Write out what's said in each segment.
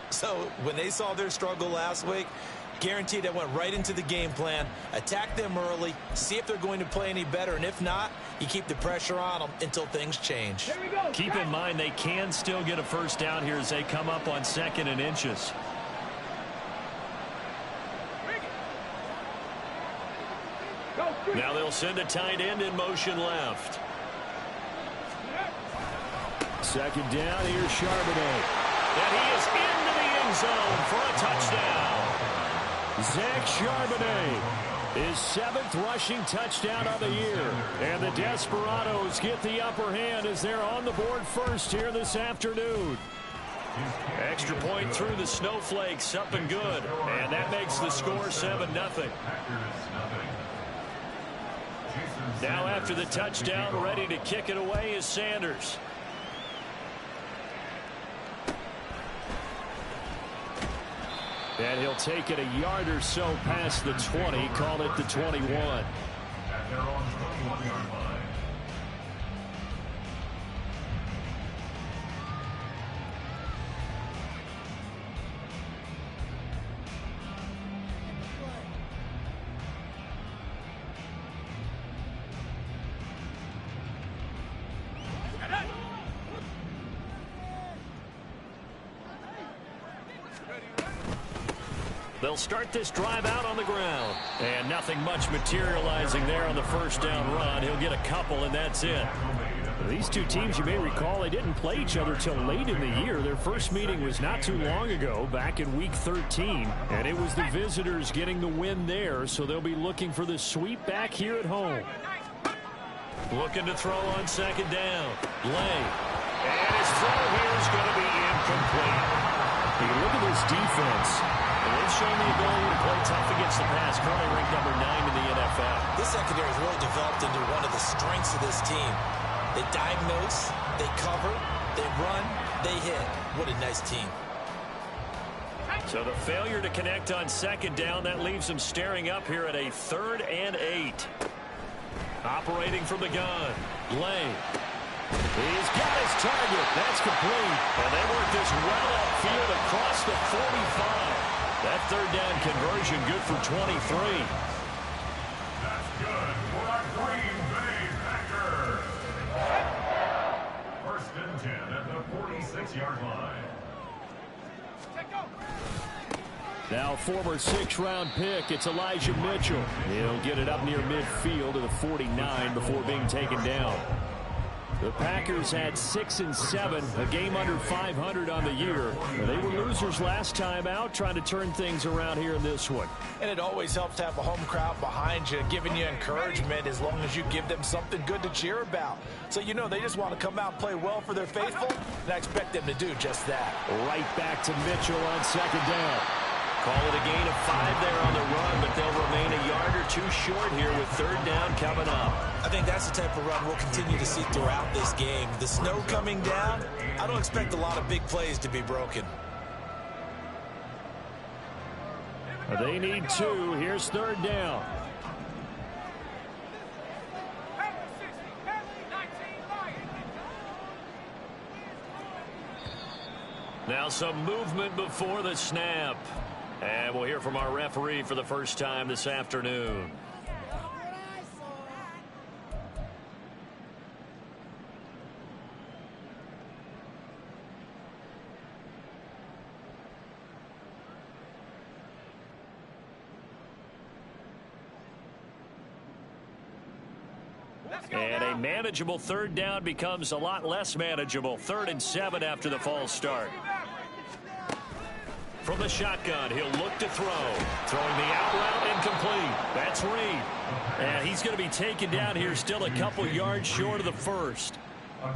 So when they saw their struggle last week, guaranteed I went right into the game plan, attack them early, see if they're going to play any better, and if not, you keep the pressure on them until things change. Keep in mind they can still get a first down here as they come up on 2nd and inches. Now they'll send a tight end in motion left. 2nd down, here's Charbonnet. And he is into the end zone for a touchdown. Zach Charbonnet, his 7th rushing touchdown of the year. And the Desperados get the upper hand as they're on the board first here this afternoon. Extra point through the Snowflakes, up and good. And that makes the score 7-0. Now after the touchdown, ready to kick it away is Sanders. And he'll take it a yard or so past the 20, call it the 21. At their own 21-yard line. They'll start this drive out on the ground. And nothing much materializing there on the first down run. He'll get a couple, and that's it. These two teams, you may recall, they didn't play each other till late in the year. Their first meeting was not too long ago, back in Week 13. And it was the visitors getting the win there, so they'll be looking for the sweep back here at home. Looking to throw on 2nd down. Lay. And his throw here is going to be incomplete. Hey, look at this defense. They've shown the ability to play tough against the pass, currently ranked number 9 in the NFL. This secondary has really developed into one of the strengths of this team. They diagnose, they cover, they run, they hit. What a nice team. So the failure to connect on 2nd down, that leaves them staring up here at a 3rd and 8. Operating from the gun. Lay. He's got his target. That's complete. And they work this well upfield across the 45. That 3rd down conversion good for 23. That's good for our Green Bay Packers. 1st and 10 at the 46-yard line. Now former 6th-round pick, it's Elijah Mitchell. He'll get it up near midfield to the 49 before being taken down. The Packers had 6 and 7, a game under 500 on the year. They were losers last time out, trying to turn things around here in this one. And it always helps to have a home crowd behind you, giving you encouragement as long as you give them something good to cheer about. So you know they just want to come out and play well for their faithful, and I expect them to do just that. Right back to Mitchell on 2nd down. Call it a gain of 5 there on the run, but they'll remain a yard or 2 short here with 3rd down coming up. I think that's the type of run we'll continue to see throughout this game. The snow coming down, I don't expect a lot of big plays to be broken. They need 2. Here's 3rd down. Now some movement before the snap. And we'll hear from our referee for the first time this afternoon. And a manageable 3rd down becomes a lot less manageable. 3rd and 7 after the false start. From the shotgun, he'll look to throw. Throwing the out route incomplete. That's Reed. And he's going to be taken down here still a couple yards short of the 1st.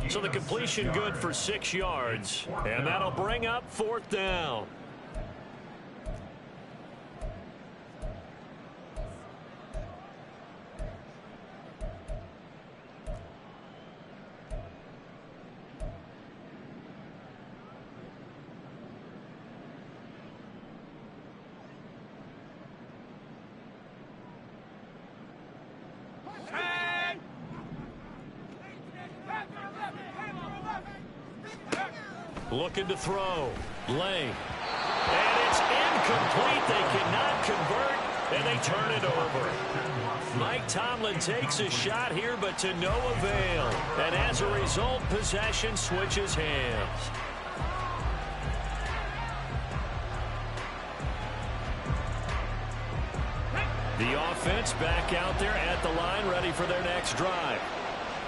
So the completion good for 6 yards. And that'll bring up 4th down. Looking to throw. Lane. And it's incomplete. They cannot convert, and they turn it over. Mike Tomlin takes a shot here, but to no avail. And as a result, possession switches hands. The offense back out there at the line, ready for their next drive.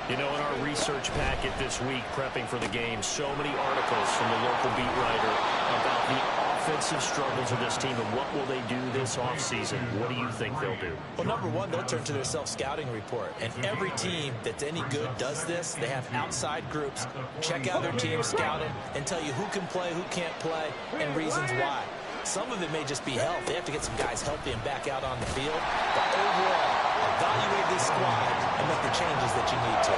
You know, in our research packet this week, prepping for the game, so many articles from the local beat writer about the offensive struggles of this team and what will they do this offseason. What do you think they'll do? Well, number one, they'll turn to their self-scouting report. And every team that's any good does this. They have outside groups, check out their team, scout them, and tell you who can play, who can't play, and reasons why. Some of it may just be health. They have to get some guys healthy and back out on the field. But overall, evaluate this squad and make the changes that you need to.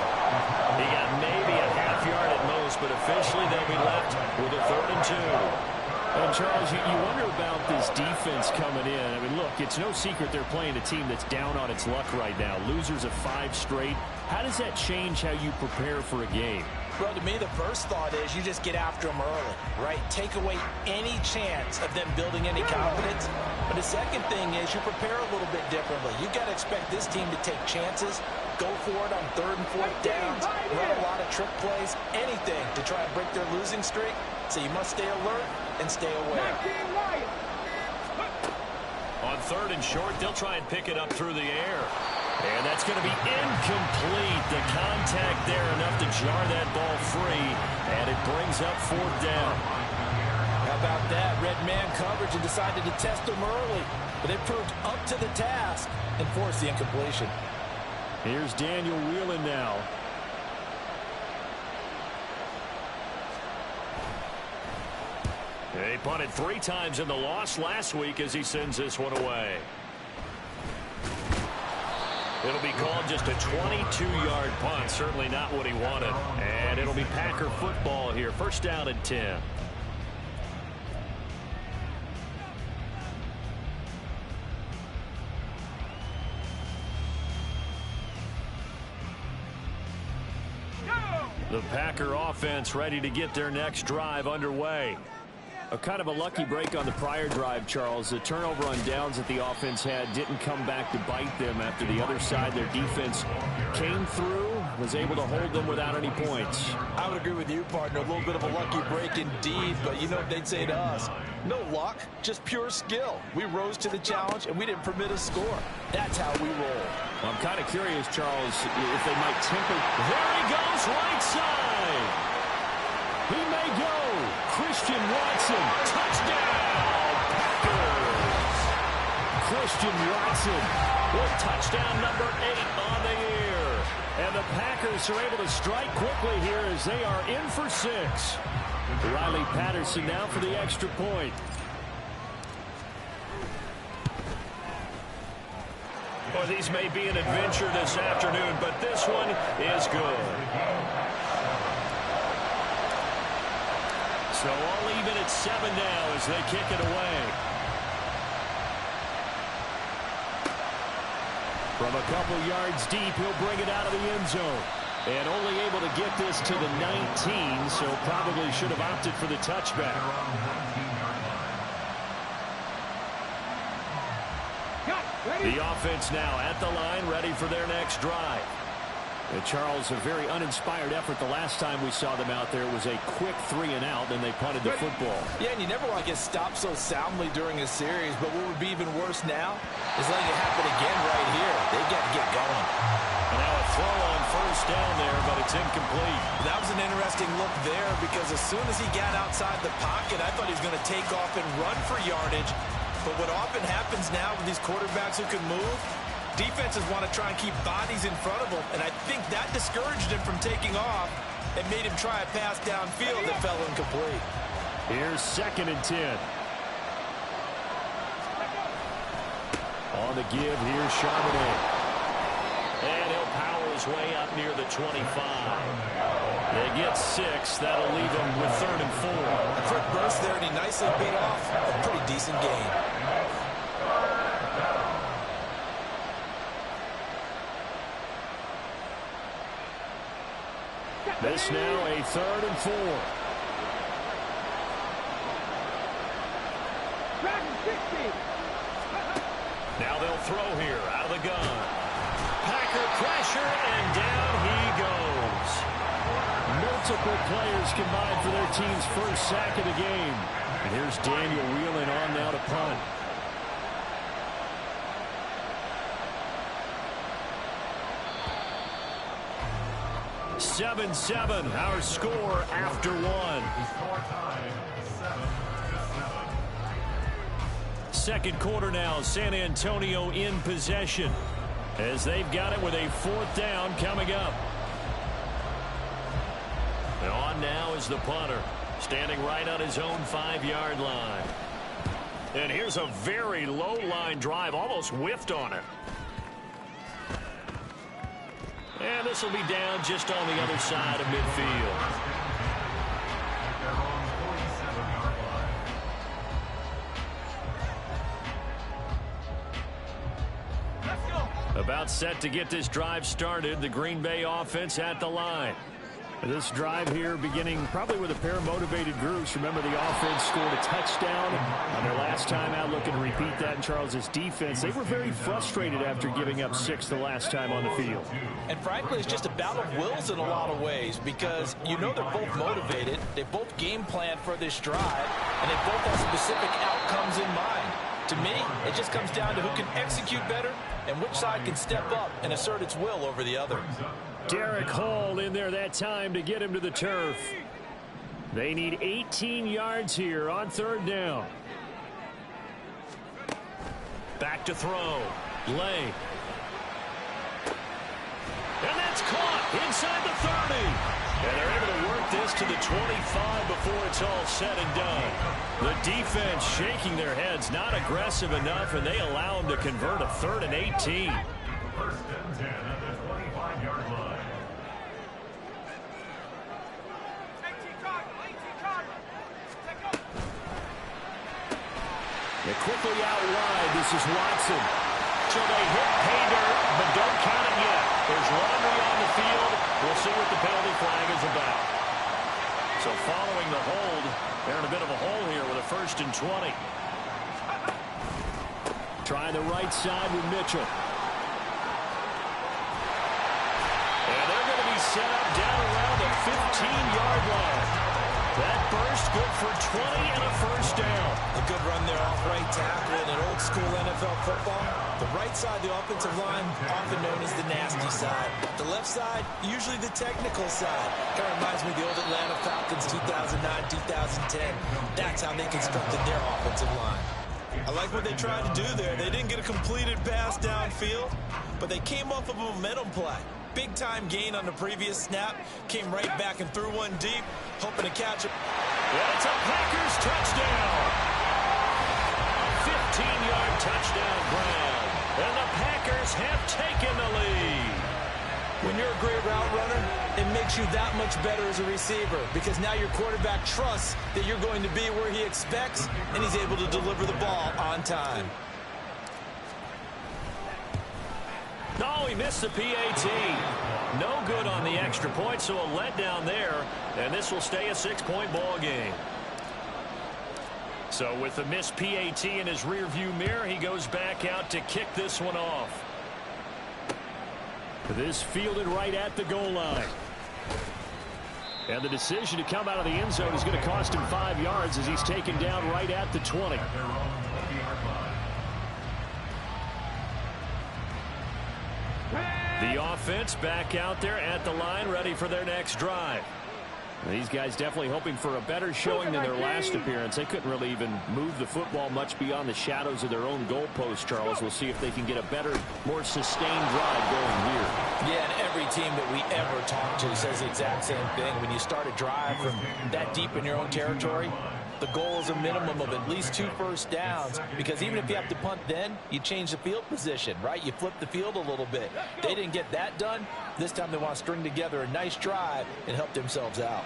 He got maybe a half yard at most, but officially they'll be left with a 3rd and 2. And, Charles, you wonder about this defense coming in. I mean, look, it's no secret they're playing a team that's down on its luck right now. Losers of 5 straight. How does that change how you prepare for a game? Well, to me, the first thought is you just get after them early, right? Take away any chance of them building any confidence. But the second thing is you prepare a little bit differently. You've got to expect this team to take chances, go for it on 3rd and 4th downs, run a lot of trick plays, anything to try and break their losing streak. So you must stay alert and stay aware. On 3rd and short, they'll try and pick it up through the air. And that's going to be incomplete. The contact there enough to jar that ball free. And it brings up 4th down. How about that? Red man coverage and decided to test them early. But they proved up to the task and forced the incompletion. Here's Daniel Whelan now. They punted 3 times in the loss last week as he sends this one away. It'll be called just a 22-yard punt. Certainly not what he wanted. And it'll be Packer football here. 1st down and 10. The Packer offense ready to get their next drive underway. A kind of a lucky break on the prior drive, Charles. The turnover on downs that the offense had didn't come back to bite them after the other side. Their defense came through, was able to hold them without any points. I would agree with you, partner. A little bit of a lucky break indeed, but you know what they'd say to us? No luck, just pure skill. We rose to the challenge, and we didn't permit a score. That's how we roll. Well, I'm kind of curious, Charles, if they might temper. There he goes, right side. He may go. Christian Watson, touchdown, Packers. Christian Watson with touchdown number 8 on the year. And the Packers are able to strike quickly here as they are in for 6. Riley Patterson now for the extra point. Well, these may be an adventure this afternoon, but this one is good. So all even at 7 now as they kick it away. From a couple yards deep, he'll bring it out of the end zone. And only able to get this to the 19, so probably should have opted for the touchback. The offense now at the line, ready for their next drive. Charles, a very uninspired effort the last time we saw them out there. Was a quick 3 and out, then they punted the football. Yeah, and you never want to get stopped so soundly during a series, but what would be even worse now is letting it happen again right here. They got to get going. And now a throw on 1st down there, but it's incomplete. That was an interesting look there because as soon as he got outside the pocket, I thought he was going to take off and run for yardage. But what often happens now with these quarterbacks who can move, defenses want to try and keep bodies in front of them, and I think that discouraged him from taking off and made him try a pass downfield that fell incomplete. Here's 2nd and 10. On the give, here's Charbonnet. And he'll power his way up near the 25. They get 6. That'll leave them with 3rd and 4. A quick burst there, and he nicely beat off a pretty decent gain. This now a 3rd and 4. Now they'll throw here out of the gun. Packer pressure, and down he goes. Multiple players combined for their team's first sack of the game. And here's Daniel Wheeling on now to punt. Seven, our score after one. Second quarter now, San Antonio in possession as they've got it with a fourth down coming up. And on now is the punter, standing right on his own 5-yard line. And here's a very low line drive, almost whiffed on it. And this will be down just on the other side of midfield. About set to get this drive started, the Green Bay offense at the line. This drive here beginning probably with a pair of motivated groups. Remember, the offense scored a touchdown on their last time out. Looking to repeat that in Charles's defense. They were very frustrated after giving up 6 the last time on the field. And frankly, it's just a battle of wills in a lot of ways because you know they're both motivated. They both game plan for this drive, and they both have specific outcomes in mind. To me, it just comes down to who can execute better and which side can step up and assert its will over the other. Derek Hall in there that time to get him to the turf. They need 18 yards here on third down. Back to throw. Lay. And that's caught inside the 30. And they're able to work this to the 25 before it's all said and done. The defense shaking their heads, not aggressive enough, and they allow them to convert a 3rd and 18. First and 10 at the 25-yard line. They're quickly out wide. This is Watson. So they hit pay dirt, but don't count it yet. There's laundry on the field. We'll see what the penalty flag is about. So following the hold, they're in a bit of a hole here with a 1st and 20. Trying the right side with Mitchell. And they're going to be set up down around the 15-yard line. That burst good for 20 and a 1st down. A good run there off right tackle in an old school NFL football. The right side, the offensive line, often known as the nasty side. The left side, usually the technical side. Kind of reminds me of the old Atlanta Falcons 2009, 2010. That's how they constructed their offensive line. I like what they tried to do there. They didn't get a completed pass downfield, but they came off of a momentum play. Big-time gain on the previous snap. Came right back and threw one deep, hoping to catch it. That's a Packers touchdown. 15-yard touchdown grab. And the Packers have taken the lead. When you're a great route runner, it makes you that much better as a receiver because now your quarterback trusts that you're going to be where he expects, and he's able to deliver the ball on time. No, he missed the PAT. No good on the extra point, so a letdown there, and this will stay a 6-point ball game. So with the missed PAT in his rearview mirror, he goes back out to kick this one off. This fielded right at the goal line. And the decision to come out of the end zone is going to cost him 5 yards as he's taken down right at the 20. The offense back out there at the line, ready for their next drive. These guys definitely hoping for a better showing than their last appearance. They couldn't really even move the football much beyond the shadows of their own goalpost, Charles. We'll see if they can get a better, more sustained drive going here. Yeah, and every team that we ever talk to says the exact same thing. When you start a drive from that deep in your own territory, the goal is a minimum of at least 2 first downs, because even if you have to punt then, you change the field position, right? You flip the field a little bit. They didn't get that done. This time they want to string together a nice drive and help themselves out.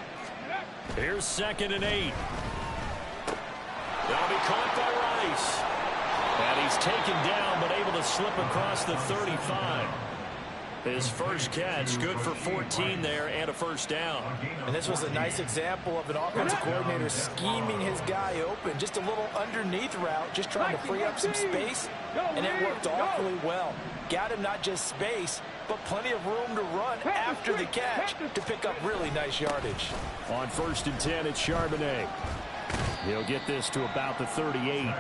Here's 2nd and 8. That'll be caught by Rice. And he's taken down but able to slip across the 35. His first catch, good for 14 there and a first down. And this was a nice example of an offensive coordinator scheming his guy open. Just a little underneath route, just trying to free up some space, and it worked awfully well. Got him not just space, but plenty of room to run after the catch to pick up really nice yardage. On 1st and 10, it's Charbonnet. He'll get this to about the 38.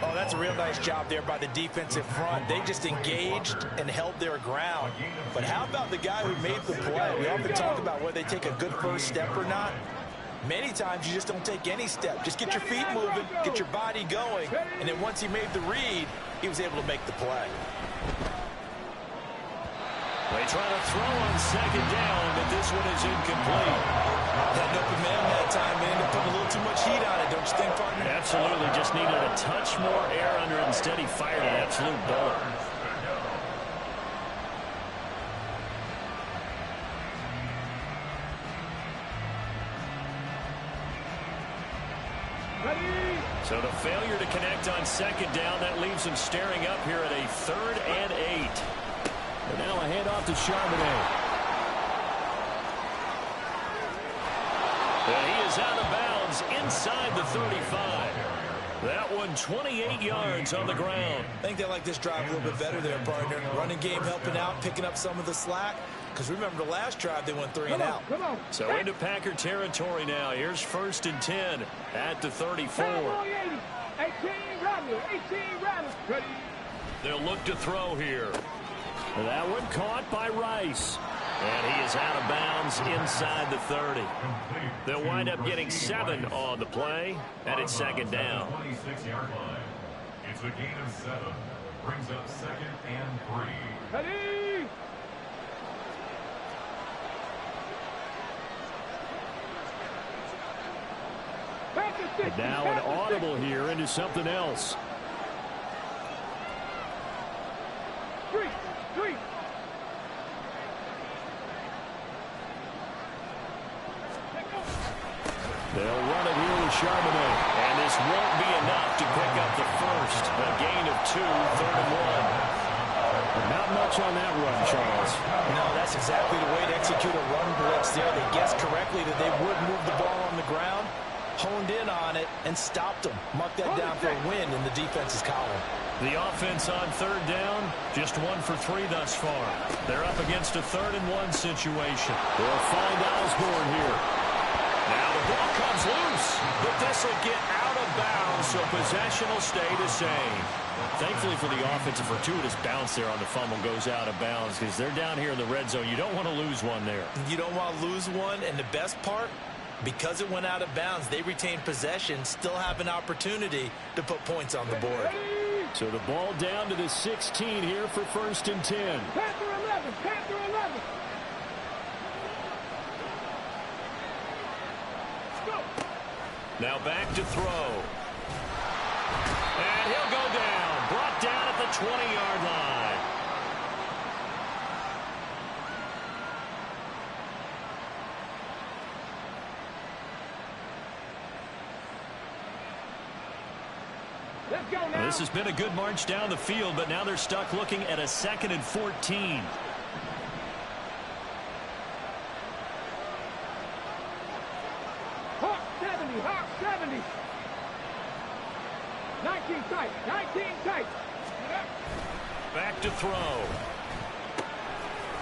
Oh, that's a real nice job there by the defensive front. They just engaged and held their ground. But how about the guy who made the play? We often talk about whether they take a good first step or not. Many times you just don't take any step. Just get your feet moving, get your body going, and then once he made the read, he was able to make the play. They try to throw on 2nd down, but this one is incomplete. That open man that time, man, ended up putting a little too much heat on it, don't you think, partner? Absolutely, just needed a touch more air under it. Instead, he fired an absolute bullet. So the failure to connect on 2nd down, that leaves him staring up here at a 3rd and 8. And now a handoff to Charbonnet. And he is out of bounds inside the 35. That one 28 yards on the ground. I think they like this drive a little bit better there, partner. Running game helping out, picking up some of the slack. Because remember, the last drive they went 3 and out. So into Packer territory now. Here's 1st and 10 at the 34. 18 runners. Ready. They'll look to throw here. That one caught by Rice. And he is out of bounds inside the 30. They'll wind up getting 7 on the play, and it's 2nd down. 26-yard line. It's a gain of 7. Brings up 2nd and 3. Ready. And now an audible here into something else. 3. They'll run it here with Charbonnet. And this won't be enough to pick up the first. A gain of 2, 3rd and 1. Not much on that run, Charles. No, that's exactly the way to execute a run blitz there. They guessed correctly that they would move the ball on the ground, honed in on it, and stopped them. Mark that down for a win in the defense's column. The offense on 3rd down, just 1 for 3 thus far. They're up against a 3rd and 1 situation. They'll find Osborne here. Now the ball comes loose, but this will get out of bounds, so possession will stay the same. Thankfully for the offense, a fortuitous bounce there on the fumble goes out of bounds because they're down here in the red zone. You don't want to lose one there. You don't want to lose one, and the best part, because it went out of bounds, they retain possession, still have an opportunity to put points on the board. So the ball down to the 16 here for 1st and 10. Panther 11. Now back to throw. And he'll go down. Brought down at the 20-yard line. Let's go now. This has been a good march down the field, but now they're stuck looking at a 2nd and 14. Hawk 70. 19 tight. Back to throw.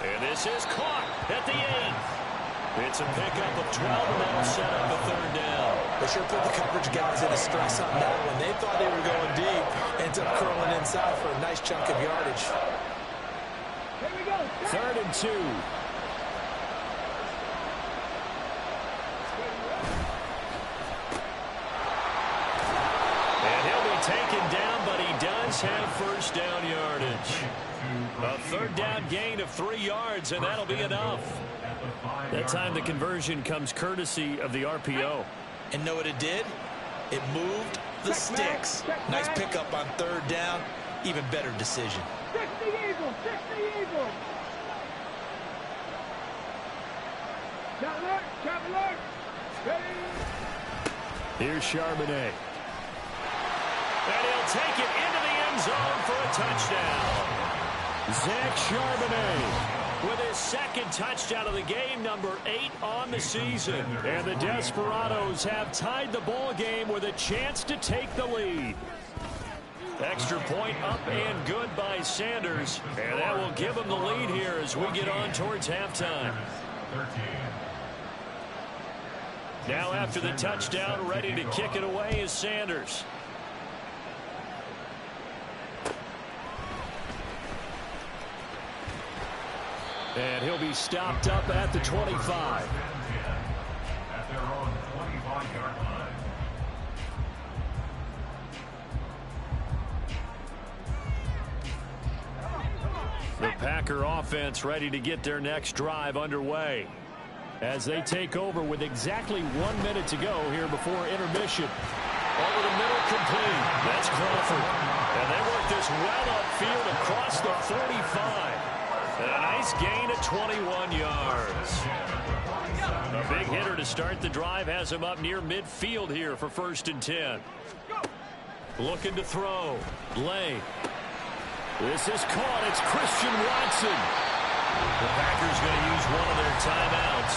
And this is caught at the 8. It's a pickup of 12, and that'll set up a 3rd down. They sure put the coverage guys in a stress on that one. They thought they were going deep. Ends up curling inside for a nice chunk of yardage. Here we go. 3rd and 2. And he'll be taken down, but he does have 1st down yardage. A 3rd down gain of 3 yards, and that'll be enough. That time the conversion comes courtesy of the RPO. And know what it did? It moved the sticks. Nice pickup on 3rd down. Even better decision. 60 Eagles. Shot alert. Ready. Here's Charbonnet. And he'll take it into the end zone for a touchdown. Zach Charbonnet with his second touchdown of the game, number 8 on the season. And the Desperados have tied the ball game with a chance to take the lead. Extra point up and good by Sanders. And that will give them the lead here as we get on towards halftime. Now after the touchdown, ready to kick it away is Sanders. And he'll be stopped up at the 25. At their own 25-yard line. The Packer offense ready to get their next drive underway as they take over with exactly 1 minute to go here before intermission. Over the middle, complete. That's Crawford. And they work this well upfield across the 45. And a nice gain of 21 yards. A big hitter to start the drive has him up near midfield here for 1st and 10. Looking to throw. Lay. This is caught. It's Christian Watson. The Packers going to use one of their timeouts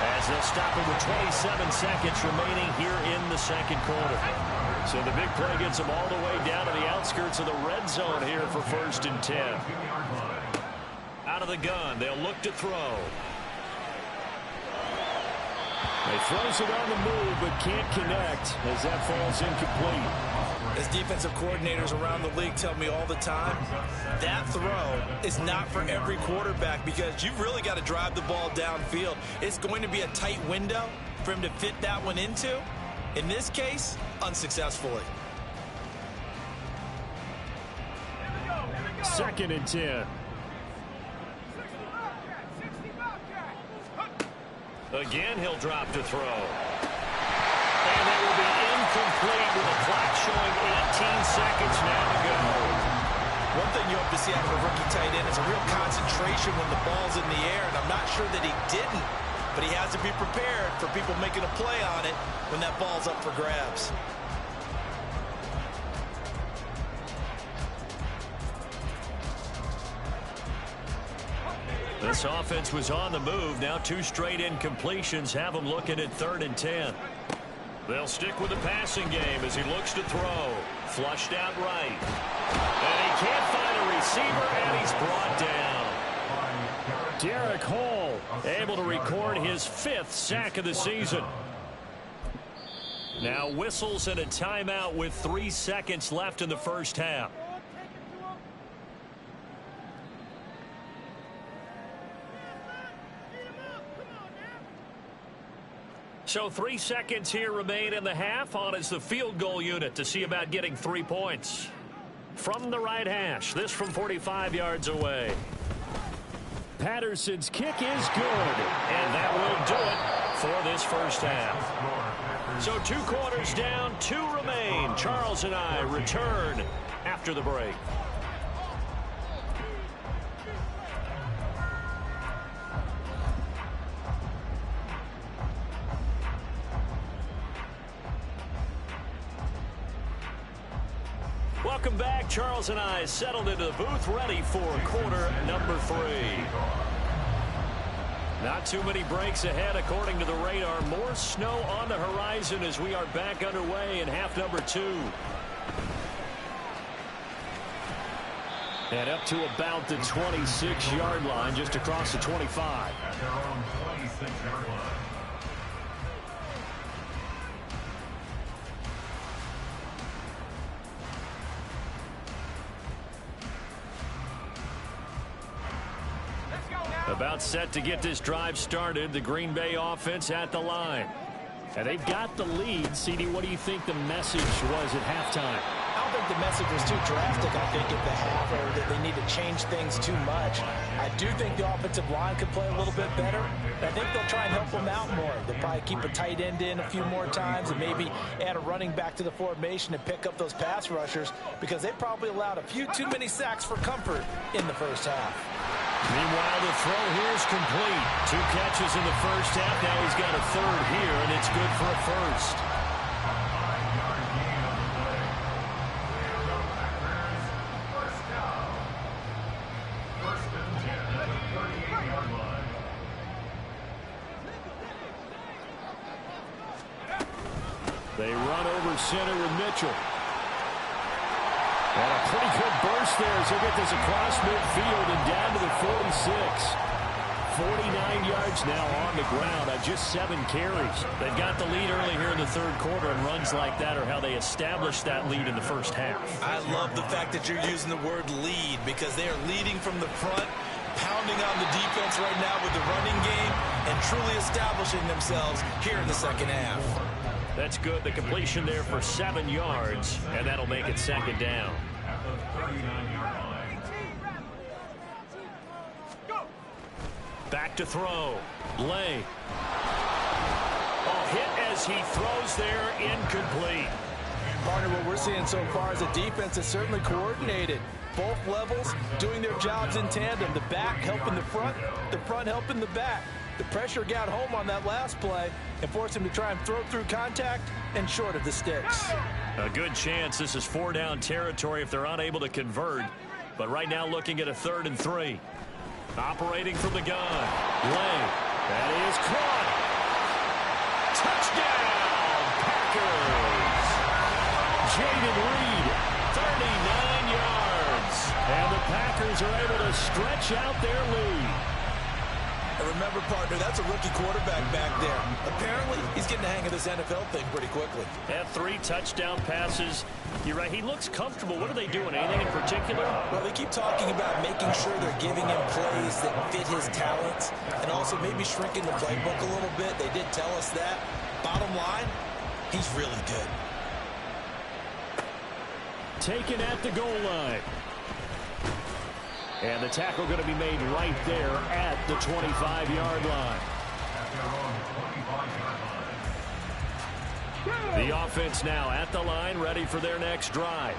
as they'll stop it with 27 seconds remaining here in the second quarter. So the big play gets them all the way down to the outskirts of the red zone here for 1st and 10. Out of the gun, they'll look to throw. They throws it on the move, but can't connect as that falls incomplete. As defensive coordinators around the league tell me all the time, that throw is not for every quarterback because you've really got to drive the ball downfield. It's going to be a tight window for him to fit that one into. In this case, unsuccessfully. 2nd and 10. Again, he'll drop to throw. And it will be incomplete with a clock showing 18 seconds now to go. One thing you hope to see out of a rookie tight end is a real concentration when the ball's in the air, and I'm not sure that he didn't, but he has to be prepared for people making a play on it when that ball's up for grabs. This offense was on the move. Now 2 straight incompletions have them looking at 3rd and 10. They'll stick with the passing game as he looks to throw. Flushed out right. And he can't find a receiver, and he's brought down. Derek Hall able to record his 5th sack of the season. Now whistles and a timeout with 3 seconds left in the first half. So 3 seconds here remain in the half. On is the field goal unit to see about getting 3 points. From the right hash, this from 45 yards away. Patterson's kick is good. And that will do it for this first half. So 2 quarters down, 2 remain. Charles and I return after the break. Welcome back. Charles and I settled into the booth, ready for quarter number 3. Not too many breaks ahead according to the radar. More snow on the horizon as we are back underway in half number 2. And up to about the 26-yard line, just across the 25. At their own 26-yard line. About set to get this drive started. The Green Bay offense at the line. And they've got the lead. CD, what do you think the message was at halftime? I don't think the message was too drastic, I think, at the half, or that they need to change things too much. I do think the offensive line could play a little bit better. I think they'll try and help them out more. They'll probably keep a tight end in a few more times and maybe add a running back to the formation and pick up those pass rushers because they probably allowed a few too many sacks for comfort in the first half. Meanwhile, the throw here is complete. 2 catches in the first half. Now he's got a 3rd here, and it's good for a 1st. They run over center with Mitchell. And a pretty good burst there as he'll get this across midfield and down to the 46. 49 yards now on the ground on just 7 carries. They've got the lead early here in the third quarter, and runs like that are how they established that lead in the first half. I love the fact that you're using the word lead, because they are leading from the front, pounding on the defense right now with the running game, and truly establishing themselves here in the second half. That's good. The completion there for 7 yards, and that'll make it second down. At the 39-yard line. Back to throw. Lay. Oh, hit as he throws there, incomplete. Partner, what we're seeing so far is a defense that's certainly coordinated. Both levels doing their jobs in tandem. The back helping the front helping the back. The pressure got home on that last play and forced him to try and throw through contact and short of the sticks. A good chance this is 4-down territory if they're unable to convert. But right now looking at a 3rd and 3. Operating from the gun. Lay. That is caught. Touchdown, Packers. Jaden Reed, 39 yards. And the Packers are able to stretch out their lead. And remember, partner, that's a rookie quarterback back there. Apparently, he's getting the hang of this NFL thing pretty quickly. Had 3 touchdown passes. You're right, he looks comfortable. What are they doing? Anything in particular? Well, they keep talking about making sure they're giving him plays that fit his talents and also maybe shrinking the playbook a little bit. They did tell us that. Bottom line, he's really good. Taken at the goal line. And the tackle going to be made right there at the 25-yard line. The offense now at the line, ready for their next drive.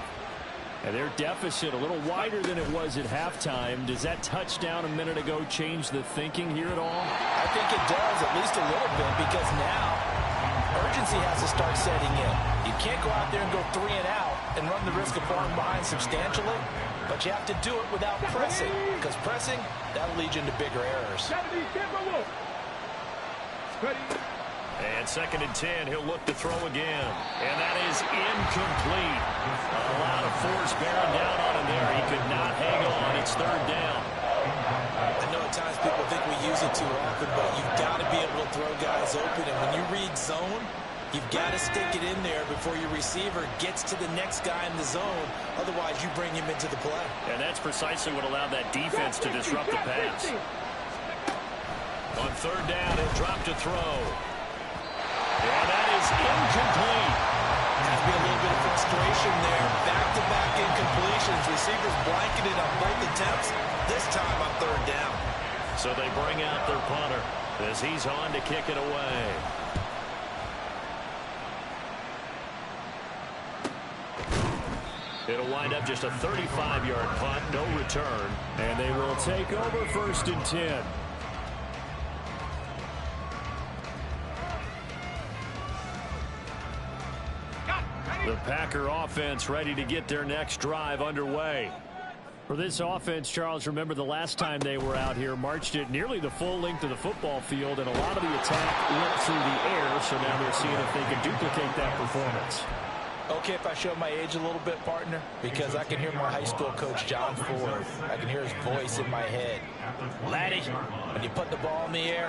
And their deficit a little wider than it was at halftime. Does that touchdown a minute ago change the thinking here at all? I think it does, at least a little bit, because now urgency has to start setting in. You can't go out there and go 3 and out and run the risk of falling behind substantially, but you have to do it without pressing, because pressing, that'll lead you into bigger errors. And 2nd and 10, he'll look to throw again. And that is incomplete. A lot of force bearing down on him there. He could not hang on. It's 3rd down. I know at times people think we use it too often, but you've got to be able to throw guys open. And when you read zone, you've got to stick it in there before your receiver gets to the next guy in the zone. Otherwise, you bring him into the play. And that's precisely what allowed that defense to disrupt the pass. On 3rd down, he'll drop to throw. And that is incomplete. Has to be a little bit of frustration there. Back-to-back incompletions. Receivers blanketed on both attempts. This time on 3rd down. So they bring out their punter as he's on to kick it away. It'll wind up just a 35-yard punt, no return. And they will take over 1st and 10. The Packer offense ready to get their next drive underway. For this offense, Charles, remember the last time they were out here, marched it nearly the full length of the football field, and a lot of the attack went through the air, so now they're seeing if they can duplicate that performance. Okay, if I show my age a little bit, partner, because I can hear my high school coach, John Ford. I can hear his voice in my head. Laddie, when you put the ball in the air,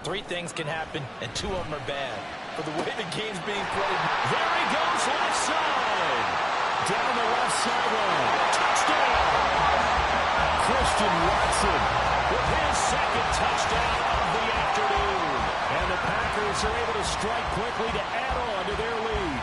3 things can happen, and 2 of them are bad. For the way the game's being played. There he goes, left side. Down the left sideline. Touchdown. Christian Watson with his 2nd touchdown of the afternoon. And the Packers are able to strike quickly to add on to their lead.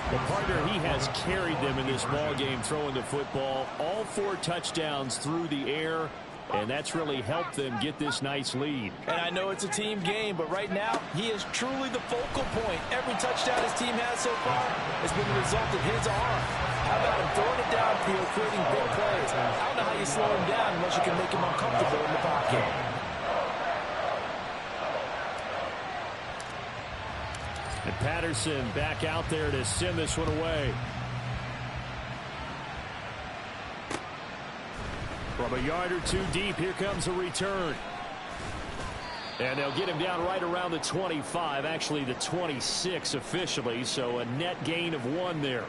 The partner, he has carried them in this ball game throwing the football. All 4 touchdowns through the air. And that's really helped them get this nice lead. And I know it's a team game, but right now, he is truly the focal point. Every touchdown his team has so far has been the result of his arm. How about him throwing it downfield, creating big plays? I don't know how you slow him down unless you can make him uncomfortable in the pocket. And Patterson back out there to send this one away. From a yard or 2 deep, here comes a return. And they'll get him down right around the 25, actually the 26 officially, so a net gain of 1 there.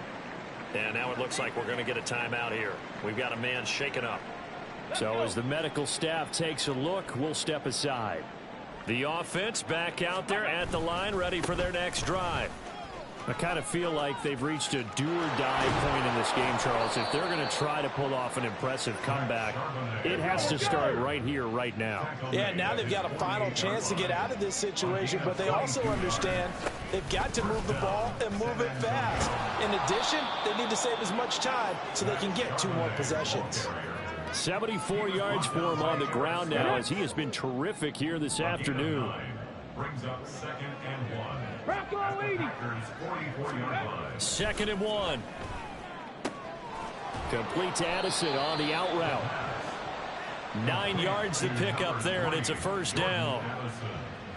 And now it looks like we're going to get a timeout here. We've got a man shaken up. So as the medical staff takes a look, we'll step aside. The offense back out there at the line, ready for their next drive. I kind of feel like they've reached a do-or-die point in this game, Charles. If they're going to try to pull off an impressive comeback, it has to start right here, right now. Yeah, now they've got a final chance to get out of this situation, but they also understand they've got to move the ball and move it fast. In addition, they need to save as much time so they can get 2 more possessions. 74 yards for him on the ground now, as he has been terrific here this afternoon. Brings up 2nd and 1. Bronco leading. 44-yard line. 2nd and 1. Complete to Addison on the out route. 9 yards to pick up there, and it's a first down.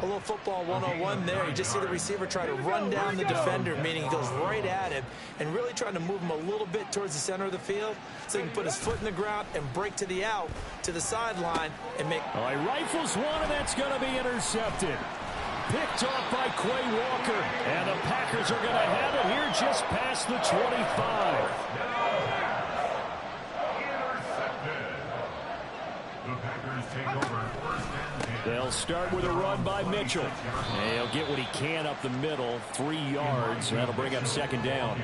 A little football 101 there. You just see the receiver try to run down the defender, meaning he goes right at him and really trying to move him a little bit towards the center of the field so he can put his foot in the ground and break to the out, to the sideline, and make... All right, rifles one, and that's going to be intercepted. Picked off by Quay Walker, and the Packers are going to have it here just past the 25. The Packers take over 1st and 10. They'll start with a run by Mitchell. And he'll get what he can up the middle, 3 yards, and that'll bring up 2nd down.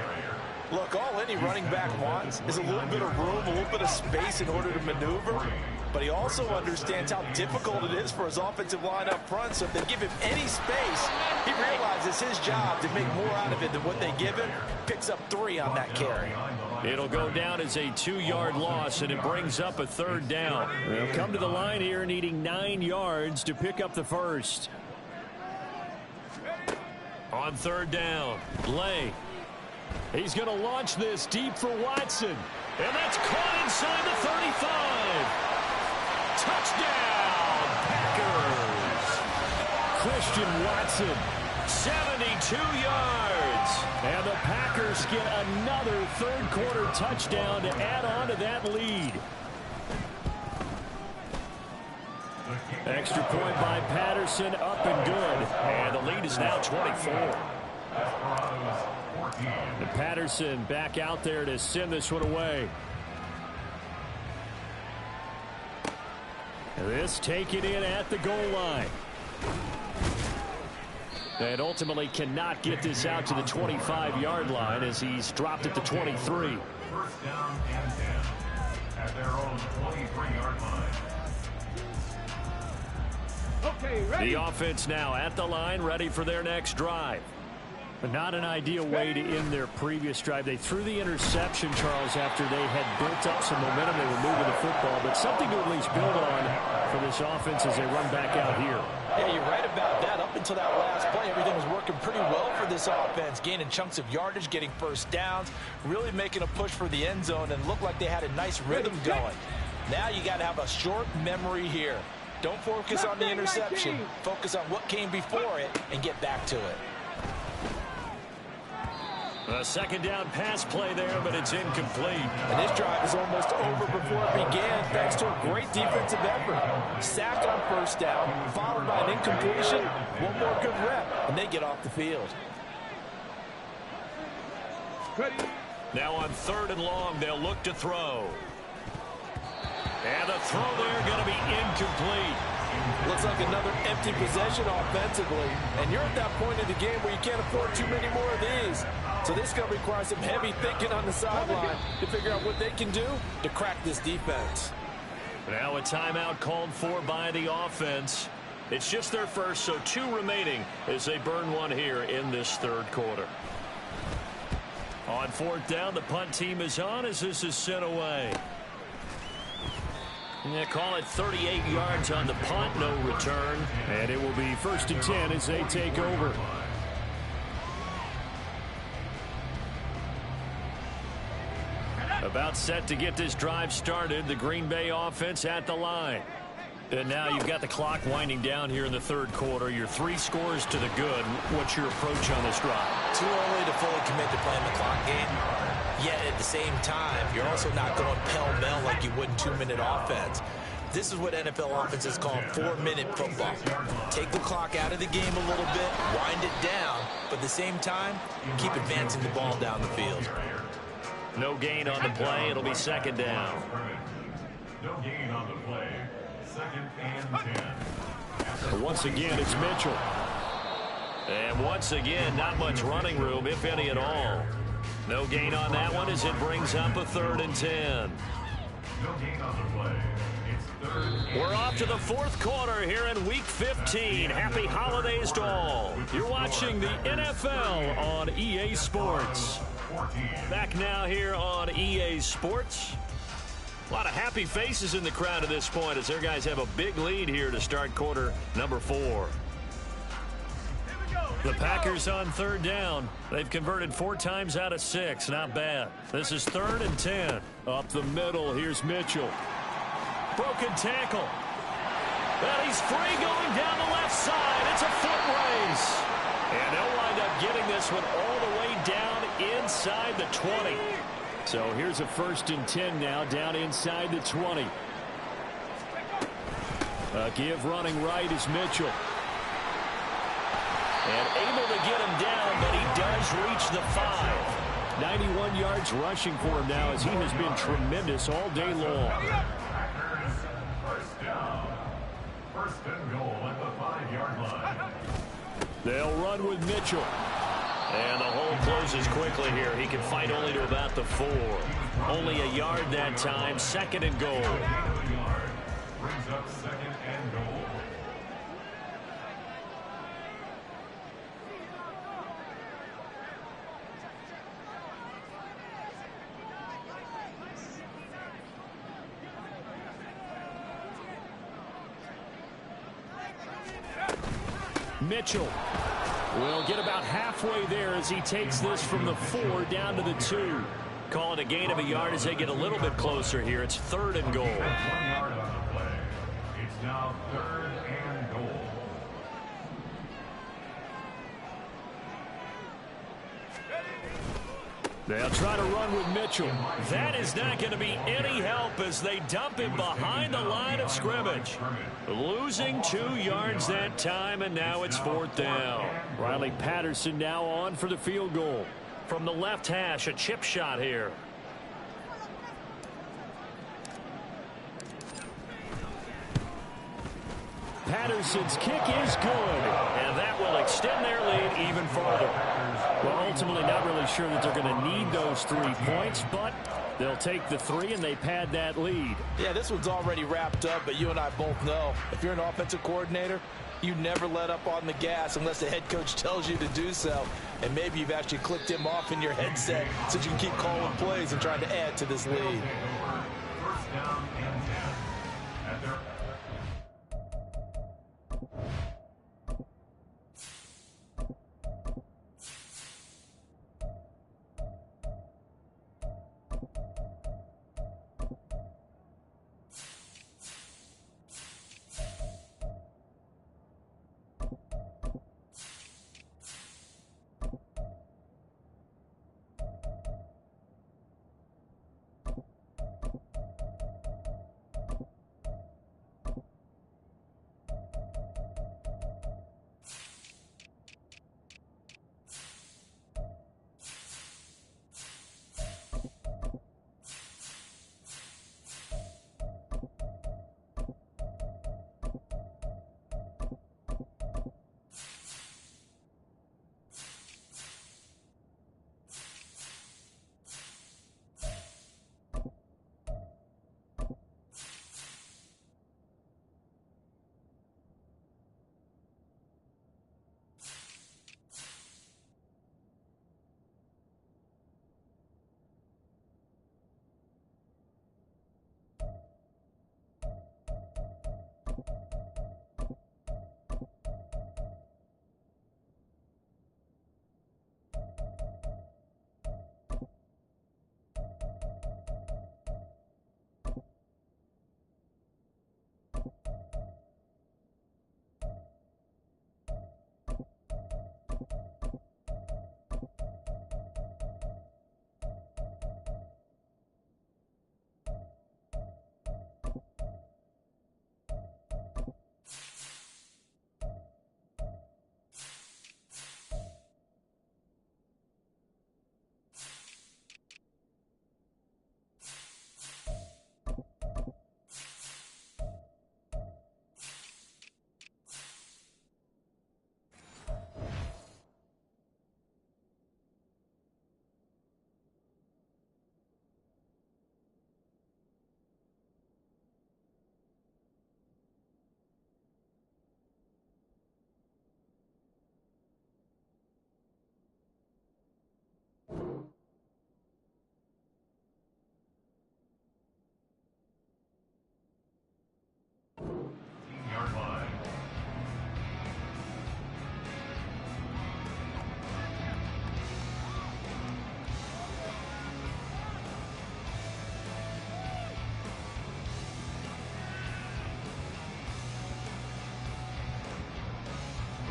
Look, all any running back wants is a little bit of room, a little bit of space in order to maneuver. But he also understands how difficult it is for his offensive line up front. So if they give him any space, he realizes his job to make more out of it than what they give him. Picks up 3 on that carry. It'll go down as a 2-yard loss, and it brings up a 3rd down. They'll come to the line here needing 9 yards to pick up the first. On 3rd down, Lay. He's going to launch this deep for Watson. And that's caught inside the 35. Touchdown, Packers. Christian Watson, 72 yards. And the Packers get another 3rd quarter touchdown to add on to that lead. Extra point by Patterson, up and good. And the lead is now 24. And Patterson back out there to send this one away. And this taken in at the goal line. And ultimately cannot get this out to the 25-yard line as he's dropped at the 23. 1st down and 10 at their own 23-yard line. Okay, ready. The offense now at the line, ready for their next drive. But not an ideal way to end their previous drive. They threw the interception, Charles, after they had built up some momentum. They were moving the football, but something to at least build on for this offense as they run back out here. Yeah, you're right about that. Up until that last play, everything was working pretty well for this offense, gaining chunks of yardage, getting first downs, really making a push for the end zone, and looked like they had a nice rhythm going. Now you got to have a short memory here. Don't focus on the interception. Focus on what came before it and get back to it. A 2nd down pass play there, but it's incomplete. And this drive is almost over before it began, thanks to a great defensive effort. Sack on 1st down, followed by an incompletion. One more good rep, and they get off the field. Ready. Now on 3rd and long, they'll look to throw. And the throw there going to be incomplete. Looks like another empty possession offensively. And you're at that point in the game where you can't afford too many more of these. So this is going to require some heavy thinking on the sideline to figure out what they can do to crack this defense. Now a timeout called for by the offense. It's just their first, so 2 remaining as they burn one here in this 3rd quarter. On 4th down, the punt team is on as this is sent away. They call it 38 yards on the punt, no return. And it will be 1st and 10 as they take over. About set to get this drive started, the Green Bay offense at the line. And now you've got the clock winding down here in the 3rd quarter. Your 3 scores to the good. What's your approach on this drive? Too early to fully commit to playing the clock game. Yet at the same time, you're also not going pell-mell like you would in 2-minute offense. This is what NFL offenses call 4-minute football. Take the clock out of the game a little bit, wind it down, but at the same time, keep advancing the ball down the field. No gain on the play. It'll be second down. No gain on the play. Second and 10. Once again, it's Mitchell. And once again, not much running room, if any at all. No gain on that one as it brings up a 3rd and 10. No gain on the play. It's 3rd and We're off to the 4th quarter here in Week 15. Happy holidays to all. You're watching the NFL on EA Sports. 14. Back now here on EA Sports. A lot of happy faces in the crowd at this point as their guys have a big lead here to start quarter number 4. The Packers on 3rd down. They've converted 4 times out of 6. Not bad. This is 3rd and 10. Up the middle, here's Mitchell. Broken tackle. And he's free going down the left side. It's a foot race. And they'll wind up getting this one all the way down inside the 20. So here's a 1st and 10 now, down inside the 20. A give running right is Mitchell. And able to get him down, but he does reach the 5. 91 yards rushing for him now as he has been tremendous all day long. Packers, 1st down. 1st and goal at the 5-yard line. They'll run with Mitchell. And the hole closes quickly here. He can fight only to about the 4. Only a yard that time. 2nd and goal. Brings up 2nd and goal. Mitchell will get about halfway there as he takes this from the 4 down to the 2. Call it a gain of a yard as they get a little bit closer here. It's 3rd and goal. 1 yard on the play. It's now 3rd and goal. They'll try to run with Mitchell. That is not going to be any help as they dump him behind the line of scrimmage. Losing 2 yards that time, and now it's 4th down. Riley Patterson now on for the field goal. From the left hash, a chip shot here. Patterson's kick is good. And that will extend their lead even further. Well, ultimately not really sure that they're going to need those 3 points, but they'll take the 3 and they pad that lead. Yeah, this one's already wrapped up, but you and I both know if you're an offensive coordinator, you never let up on the gas unless the head coach tells you to do so. And maybe you've actually clicked him off in your headset so you can keep calling plays and trying to add to this lead. 1st down and 10. At their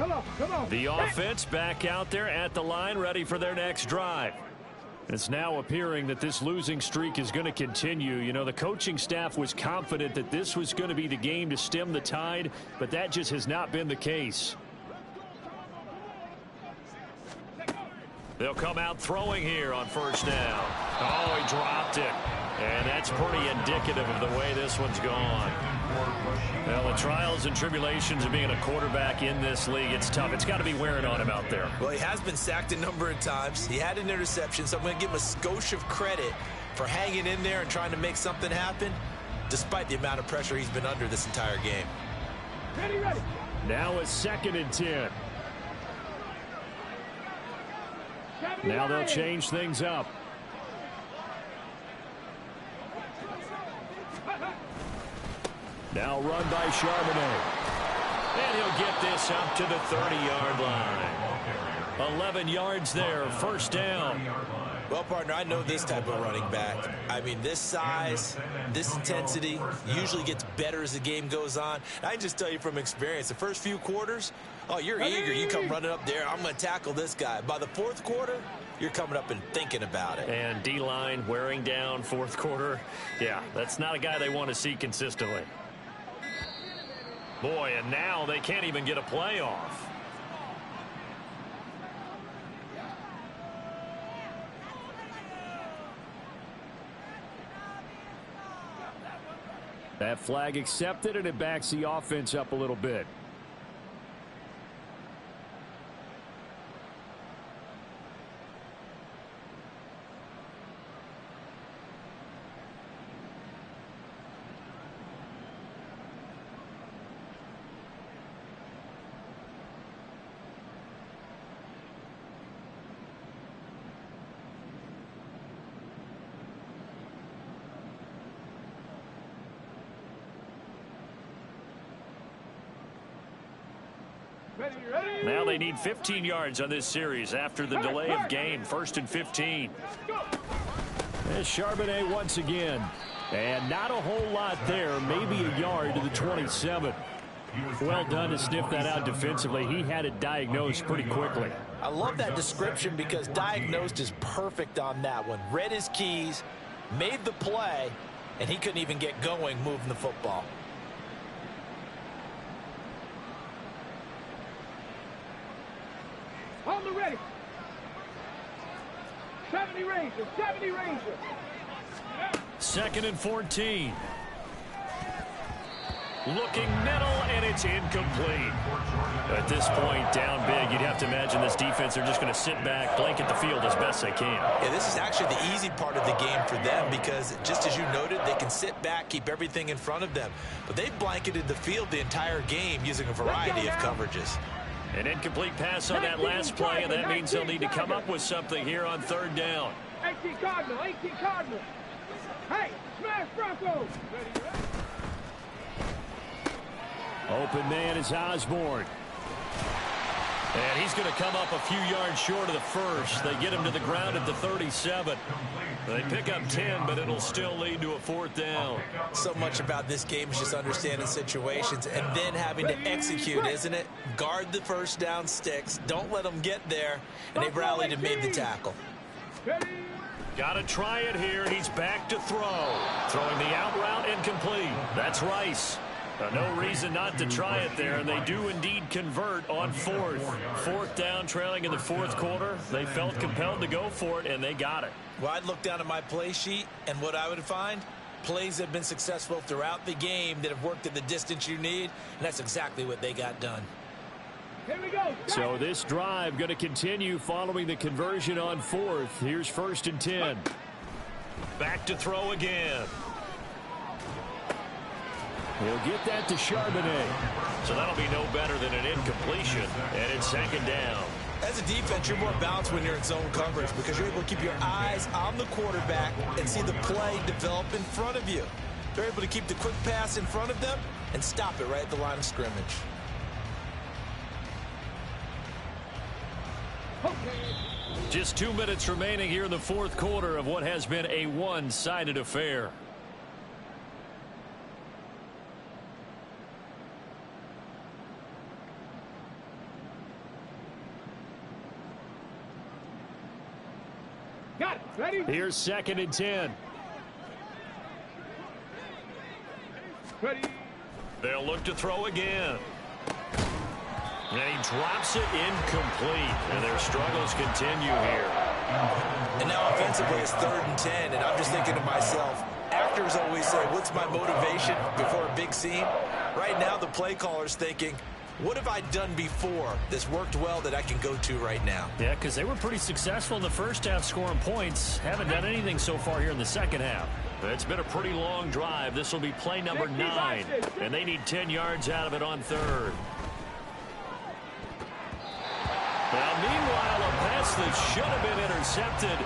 Come on, come on. The offense back out there at the line, ready for their next drive. It's now appearing that this losing streak is going to continue. You know, the coaching staff was confident that this was going to be the game to stem the tide, but that just has not been the case. They'll come out throwing here on first down. Oh, he dropped it. And that's pretty indicative of the way this one's gone. Well, the trials and tribulations of being a quarterback in this league, it's tough. It's got to be wearing on him out there. Well, he has been sacked a number of times. He had an interception, so I'm going to give him a skosh of credit for hanging in there and trying to make something happen, despite the amount of pressure he's been under this entire game. Ready, ready. Now a 2nd and 10. Now they'll change things up. Now run by Charbonnet. And he'll get this up to the 30-yard line. 11 yards there, first down. Well, partner, I know this type of running back. I mean, this size, this intensity usually gets better as the game goes on. I can just tell you from experience, the first few quarters, oh, you're eager. You come running up there, I'm going to tackle this guy. By the fourth quarter, you're coming up and thinking about it. And D-line wearing down fourth quarter. Yeah, that's not a guy they want to see consistently. Boy, and now they can't even get a play off. That flag accepted, and it backs the offense up a little bit. Ready, ready. Now they need 15 yards on this series after the delay of game. 1st and 15. There's Charbonnet once again. And not a whole lot there. Maybe a yard to the 27. Well done to sniff that out defensively. He had it diagnosed pretty quickly. I love that description because diagnosed is perfect on that one. Read his keys, made the play, and he couldn't even get going moving the football. On the ready. 70 Rangers, 70 Rangers. 2nd and 14. Looking middle, and it's incomplete. At this point, down big, you'd have to imagine this defense, they're just going to sit back, blanket the field as best they can. Yeah, this is actually the easy part of the game for them because, just as you noted, they can sit back, keep everything in front of them. But they've blanketed the field the entire game using a variety of coverages. An incomplete pass on that last play, and that means they'll need to come up with something here on 3rd down. 18 Cardinal, 18 Cardinal. Hey, smash Broncos. Ready, ready. Open man is Osborne. And he's going to come up a few yards short of the first. They get him to the ground at the 37. They pick up 10, but it'll still lead to a 4th down. So much about this game is just understanding situations and then having to execute, isn't it? Guard the first down sticks. Don't let them get there. And they've rallied and made the tackle. Got to try it here, and he's back to throw. Throwing the out route incomplete. That's Rice. No reason not to try it there, and they do indeed convert on 4th. 4th down, trailing in the 4th quarter. They felt compelled to go for it, and they got it. Well, I'd look down at my play sheet, and what I would find, plays have been successful throughout the game that have worked at the distance you need, and that's exactly what they got done. Here we go. So this drive going to continue following the conversion on 4th. Here's 1st and 10. Back to throw again. He'll get that to Charbonnet. So that'll be no better than an incompletion, and it's 2nd down. As a defense, you're more balanced when you're in zone coverage because you're able to keep your eyes on the quarterback and see the play develop in front of you. They're able to keep the quick pass in front of them and stop it right at the line of scrimmage. Just 2 minutes remaining here in the 4th quarter of what has been a one-sided affair. Ready? Here's 2nd and 10. Ready? They'll look to throw again. And he drops it incomplete. And their struggles continue here. And now offensively it's 3rd and 10, and I'm just thinking to myself, actors always say, what's my motivation before a big scene? Right now the play caller's thinking, what have I done before that's worked well that I can go to right now? Yeah, because they were pretty successful in the first half scoring points. Haven't done anything so far here in the second half. It's been a pretty long drive. This will be play number 9. And they need 10 yards out of it on 3rd. Now, meanwhile, a pass that should have been intercepted,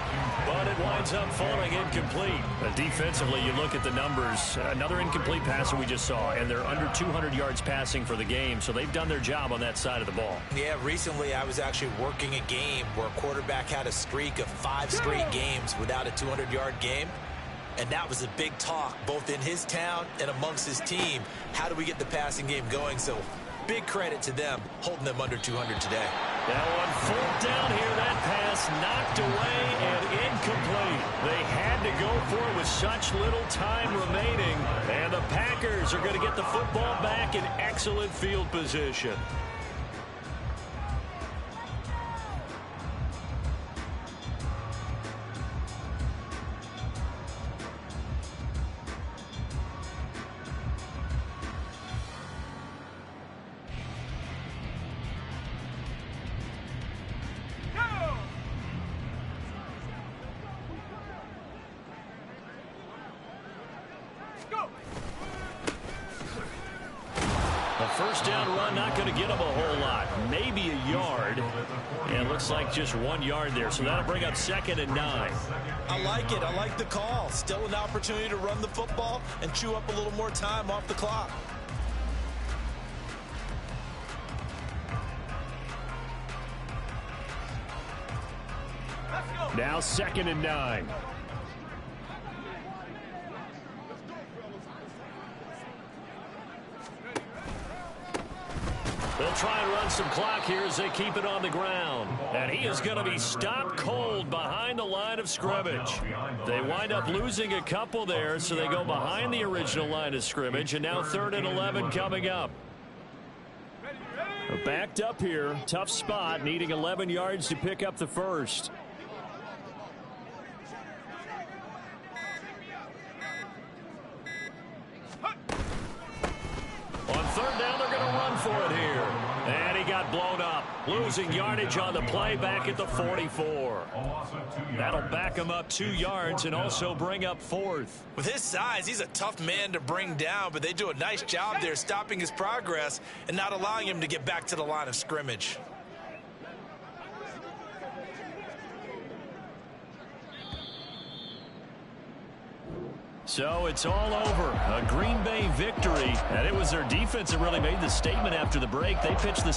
but it winds up falling incomplete. Defensively, you look at the numbers. Another incomplete pass that we just saw, and they're under 200 yards passing for the game, so they've done their job on that side of the ball. Yeah, recently I was actually working a game where a quarterback had a streak of 5 straight games without a 200-yard game. And that was a big talk, both in his town and amongst his team. How do we get the passing game going? So big credit to them, holding them under 200 today. Now on 4th down here, that pass knocked away and incomplete. They had to go for it with such little time remaining. And the Packers are going to get the football back in excellent field position. First down run, not going to get him a whole lot. Maybe a yard. And it looks like just 1 yard there. So that'll bring up 2nd and 9. I like it. I like the call. Still an opportunity to run the football and chew up a little more time off the clock. Now 2nd and 9. They'll try and run some clock here as they keep it on the ground. And he is going to be stopped cold behind the line of scrimmage. They wind up losing a couple there, so they go behind the original line of scrimmage. And now 3rd and 11 coming up. Backed up here. Tough spot, needing 11 yards to pick up the first. On 3rd down, they're going to run for it here. And he got blown up. Losing yardage on the play back at the 44. That'll back him up 2 yards and also bring up 4th. With his size, he's a tough man to bring down, but they do a nice job there stopping his progress and not allowing him to get back to the line of scrimmage. So it's all over. A Green Bay victory. And it was their defense that really made the statement after the break. They pitched the